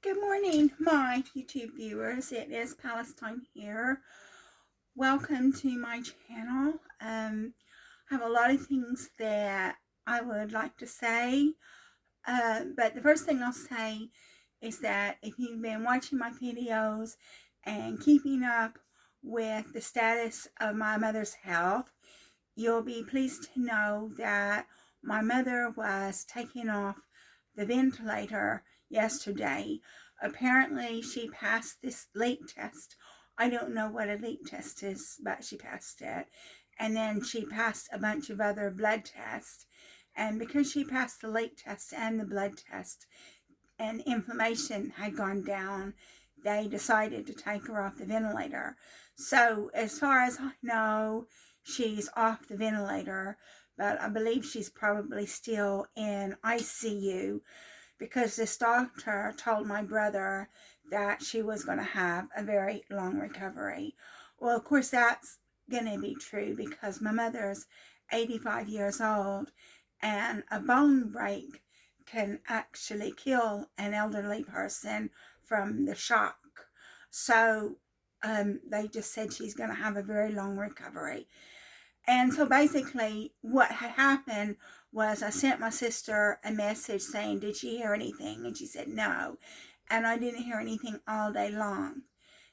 Good morning, my YouTube viewers. It is Palestine here. Welcome to my channel. I have a lot of things that I would like to say, but the first thing I'll say is that if you've been watching my videos and keeping up with the status of my mother's health, you'll be pleased to know that my mother was taken off the ventilator yesterday. Apparently, she passed this leak test. I don't know what a leak test is, but she passed it. And then she passed a bunch of other blood tests. And because she passed the leak test and the blood test, and inflammation had gone down, they decided to take her off the ventilator. So as far as I know, she's off the ventilator, but I believe she's probably still in ICU because this doctor told my brother that she was going to have a very long recovery. Well, of course, that's going to be true because my mother's 85 years old, and a bone break can actually kill an elderly person from the shock. So they just said she's going to have a very long recovery. And so basically what had happened was I sent my sister a message saying, did she hear anything? And she said no. And I didn't hear anything all day long.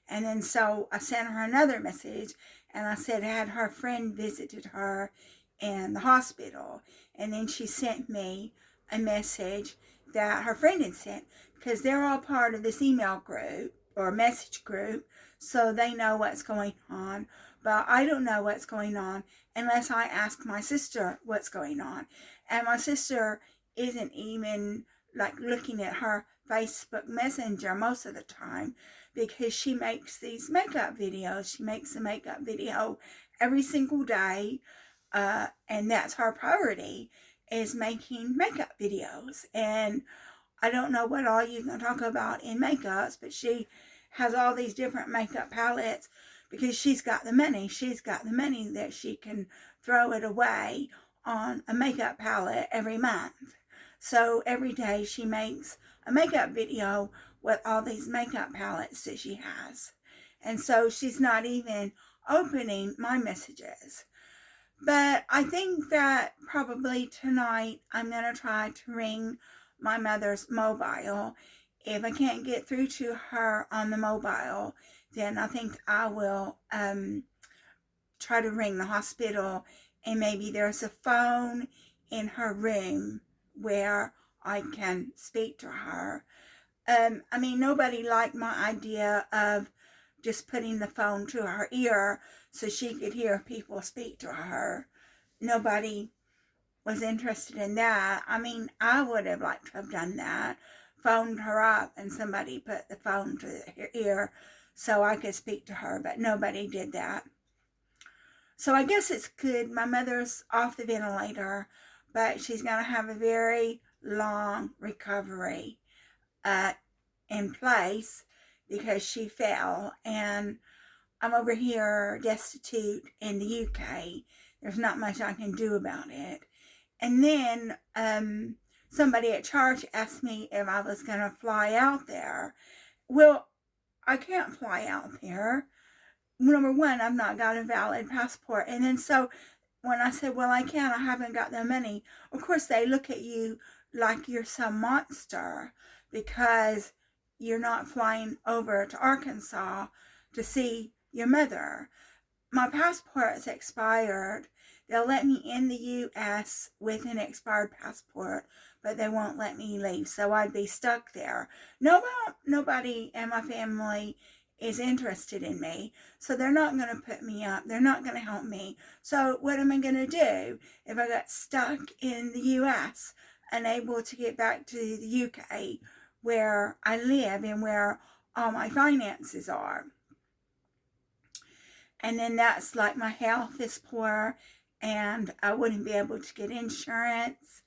And then so I sent her another message and I said, had her friend visited her in the hospital? And then she sent me a message that her friend had sent, because they're all part of this email group or message group, so they know what's going on. But I don't know what's going on unless I ask my sister what's going on. And my sister isn't even like looking at her Facebook Messenger most of the time, because she makes these makeup videos. She makes a makeup video every single day, and that's her priority, is making makeup videos. And I don't know what all you can talk about in makeups, but she has all these different makeup palettes because she's got the money. She's got the money that she can throw it away on a makeup palette every month. So every day she makes a makeup video with all these makeup palettes that she has. And so she's not even opening my messages. But I think that probably tonight I'm going to try to ring my mother's mobile. If I can't get through to her on the mobile, then I think I will try to ring the hospital, and maybe there's a phone in her room where I can speak to her. I mean, nobody liked my idea of just putting the phone to her ear so she could hear people speak to her. Nobody was interested in that. I mean, I would have liked to have done that, phoned her up and somebody put the phone to her ear so I could speak to her, but nobody did that. So I guess it's good. My mother's off the ventilator, but she's going to have a very long recovery in place because she fell, and I'm over here destitute in the UK. There's not much I can do about it. And then somebody at church asked me if I was going to fly out there. Well, I can't fly out there. Number one, I've not got a valid passport. And then so when I said, well, I can't, I haven't got the money, of course they look at you like you're some monster because you're not flying over to Arkansas to see your mother. My passport's expired. They'll let me in the U.S. with an expired passport, but they won't let me leave, so I'd be stuck there. Nobody in my family is interested in me, so they're not going to put me up. They're not going to help me. So what am I going to do if I got stuck in the U.S., unable to get back to the U.K., where I live and where all my finances are? And then that's like my health is poor, and I wouldn't be able to get insurance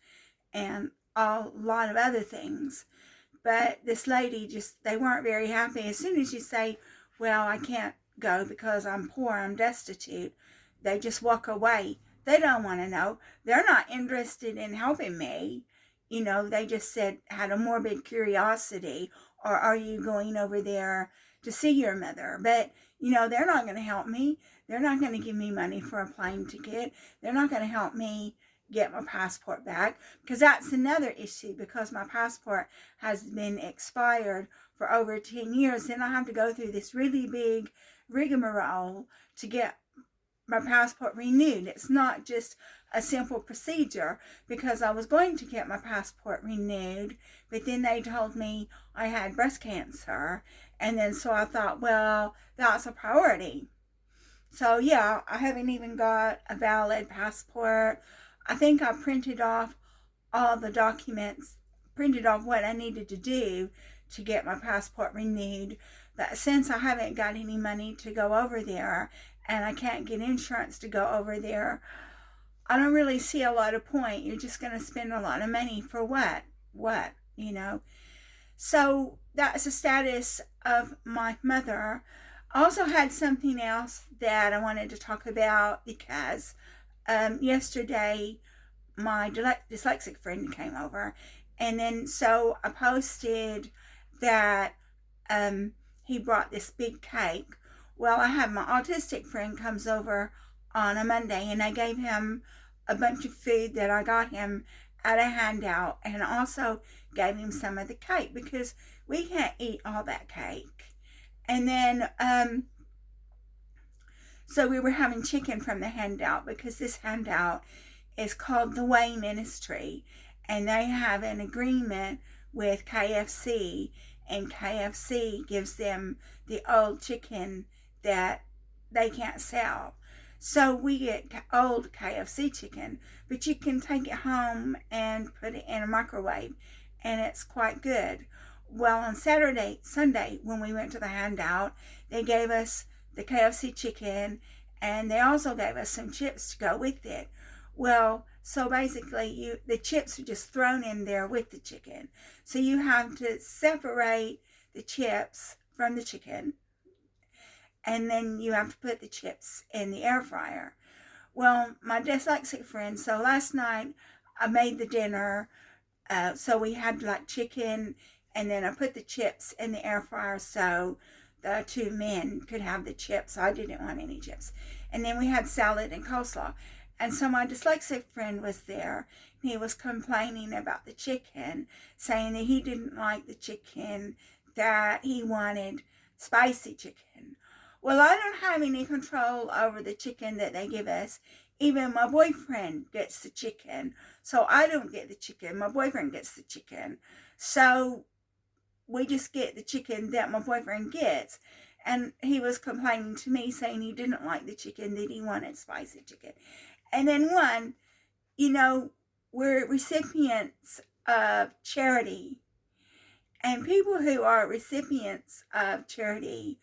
and a lot of other things. But this lady they weren't very happy. As soon as you say, well, I can't go because I'm poor, I'm destitute, they just walk away. They don't want to know. They're not interested in helping me. you know, they just said, had a morbid curiosity, or are you going over there to see your mother? But, you know, they're not going to help me. They're not going to give me money for a plane ticket. They're not going to help me get my passport back, because that's another issue, because my passport has been expired for over 10 years. Then I have to go through this really big rigmarole to get my passport renewed. It's not just a simple procedure, because I was going to get my passport renewed, but then they told me I had breast cancer, and then so I thought, well, that's a priority. So yeah, I haven't even got a valid passport. I think I printed off all the documents, printed off what I needed to do to get my passport renewed. But since I haven't got any money to go over there, and I can't get insurance to go over there, I don't really see a lot of point. You're just going to spend a lot of money for what? What, you know? So that's the status of my mother. I also had something else that I wanted to talk about, because yesterday my dyslexic friend came over, and then so I posted that he brought this big cake. Well, I had my autistic friend comes over on a Monday, and I gave him a bunch of food that I got him at a handout, and also gave him some of the cake, because we can't eat all that cake. And then so we were having chicken from the handout, because this handout is called the Way Ministry, and they have an agreement with KFC, and KFC gives them the old chicken that they can't sell. So we get old KFC chicken, but you can take it home and put it in a microwave, and it's quite good. Well, on Sunday, when we went to the handout, they gave us the KFC chicken, and they also gave us some chips to go with it. Well, so basically the chips are just thrown in there with the chicken. So you have to separate the chips from the chicken, and then you have to put the chips in the air fryer. Well, my dyslexic friend, so last night I made the dinner, so we had like chicken, and then I put the chips in the air fryer so the two men could have the chips. I didn't want any chips. And then we had salad and coleslaw. And so my dyslexic friend was there. He was complaining about the chicken, saying that he didn't like the chicken, that he wanted spicy chicken. Well, I don't have any control over the chicken that they give us. Even my boyfriend gets the chicken. So I don't get the chicken. My boyfriend gets the chicken. So we just get the chicken that my boyfriend gets. And he was complaining to me, saying he didn't like the chicken, that he wanted spicy chicken. And then one, you know, we're recipients of charity. And people who are recipients of charity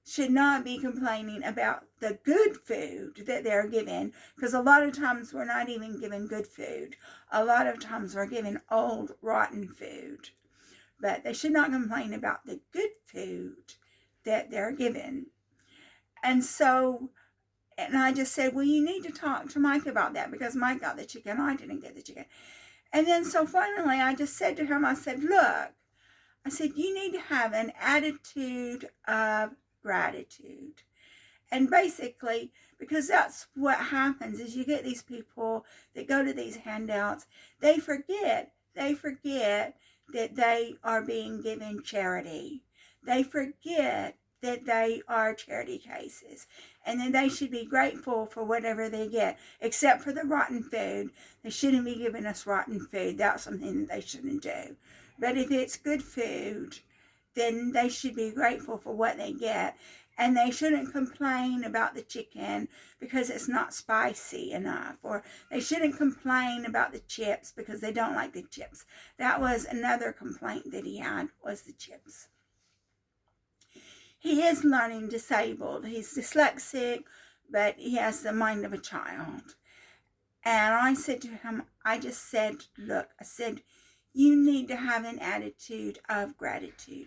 should not be complaining about the good food that they're given, because a lot of times we're not even given good food. A lot of times we're given old, rotten food. But they should not complain about the good food that they're given. And so, and I just said, well, you need to talk to Mike about that, because Mike got the chicken, I didn't get the chicken. And then so finally I just said to him, I said, look, I said, you need to have an attitude of gratitude. And basically, because that's what happens, is you get these people that go to these handouts, they forget that they are being given charity. They forget that they are charity cases, and then they should be grateful for whatever they get, except for the rotten food. They shouldn't be giving us rotten food. That's something that they shouldn't do. But if it's good food, then they should be grateful for what they get, and they shouldn't complain about the chicken because it's not spicy enough, or they shouldn't complain about the chips because they don't like the chips. That was another complaint that he had, was the chips. He is learning disabled. He's dyslexic, but he has the mind of a child. And I said to him, I just said, look, I said, you need to have an attitude of gratitude.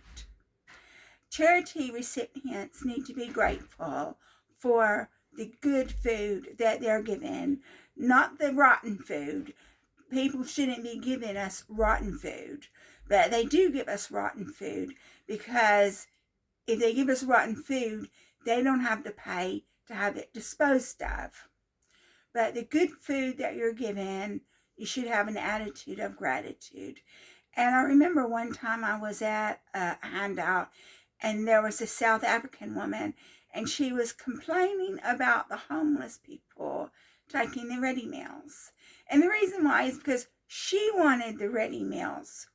Charity recipients need to be grateful for the good food that they're given, not the rotten food. people shouldn't be giving us rotten food, but they do give us rotten food, because if they give us rotten food, they don't have to pay to have it disposed of. But the good food that you're given, you should have an attitude of gratitude. And I remember one time I was at a handout, and there was a South African woman, and she was complaining about the homeless people taking the ready meals. And the reason why is because she wanted the ready meals.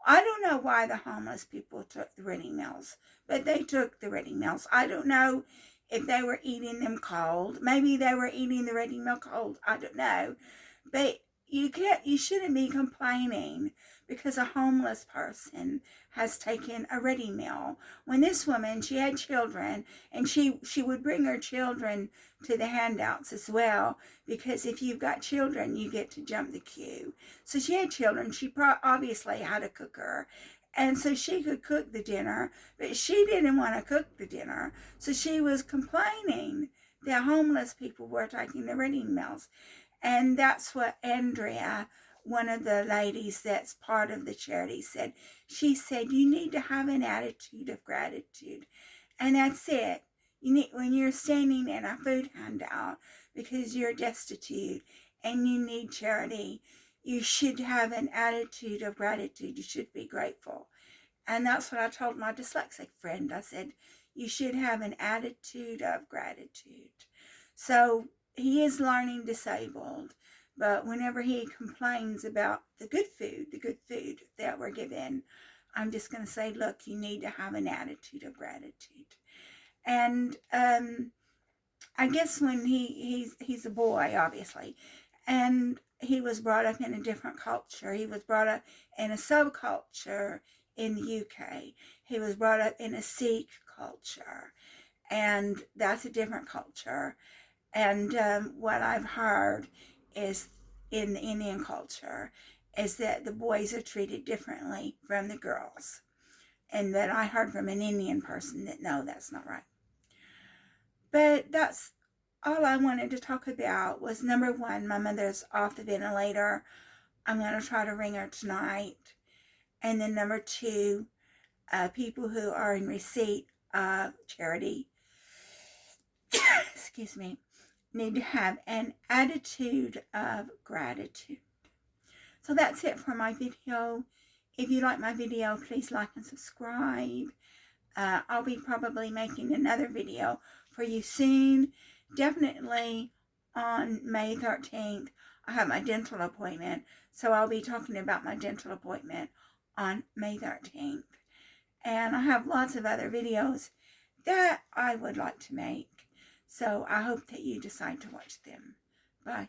I don't know why the homeless people took the ready meals, but they took the ready meals. I don't know if they were eating them cold. Maybe they were eating the ready meal cold. I don't know. But you shouldn't be complaining because a homeless person has taken a ready meal. When this woman, she had children, and she would bring her children to the handouts as well, because if you've got children, you get to jump the queue. So she had children. She obviously had a cooker, and so she could cook the dinner, but she didn't want to cook the dinner. So she was complaining that homeless people were taking the ready meals. And that's what Andrea, one of the ladies that's part of the charity, said. She said, you need to have an attitude of gratitude. And that's it. You need, when you're standing in a food handout because you're destitute and you need charity, you should have an attitude of gratitude. You should be grateful. And that's what I told my dyslexic friend. I said, you should have an attitude of gratitude. So he is learning disabled, but whenever he complains about the good food that we're given, I'm just going to say, look, you need to have an attitude of gratitude. And I guess when he's a boy, obviously, and he was brought up in a different culture. He was brought up in a subculture in the UK. He was brought up in a Sikh culture, and that's a different culture. And what I've heard is in the Indian culture is that the boys are treated differently from the girls. And that I heard from an Indian person that no, that's not right. But that's all I wanted to talk about was, number one, my mother's off the ventilator. I'm going to try to ring her tonight. And then number two, people who are in receipt of charity, excuse me, need to have an attitude of gratitude. So that's it for my video. If you like my video, please like and subscribe. I'll be probably making another video for you soon. Definitely on May 13th, I have my dental appointment. So I'll be talking about my dental appointment on May 13th. And I have lots of other videos that I would like to make. So I hope that you decide to watch them. Bye.